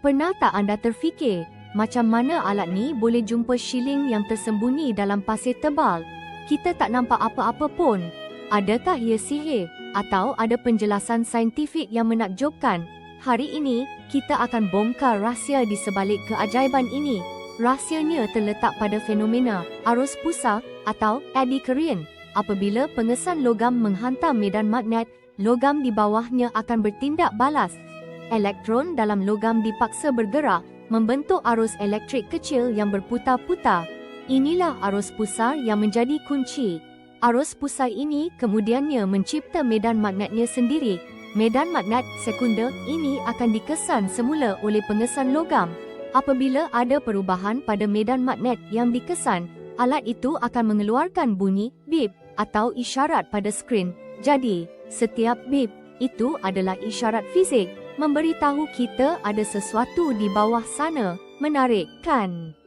Pernah tak anda terfikir, macam mana alat ni boleh jumpa shilling yang tersembunyi dalam pasir tebal? Kita tak nampak apa-apa pun. Adakah ia sihir? Atau ada penjelasan saintifik yang menakjubkan? Hari ini, kita akan bongkar rahsia di sebalik keajaiban ini. Rahsianya terletak pada fenomena arus pusar atau eddy current. Apabila pengesan logam menghantam medan magnet, logam di bawahnya akan bertindak balas. Elektron dalam logam dipaksa bergerak, membentuk arus elektrik kecil yang berputar-putar. Inilah arus pusar yang menjadi kunci. Arus pusar ini kemudiannya mencipta medan magnetnya sendiri. Medan magnet sekunder ini akan dikesan semula oleh pengesan logam. Apabila ada perubahan pada medan magnet yang dikesan, alat itu akan mengeluarkan bunyi bip atau isyarat pada skrin. Jadi, setiap bip itu adalah isyarat fizik, memberitahu kita ada sesuatu di bawah sana. Menarik, kan?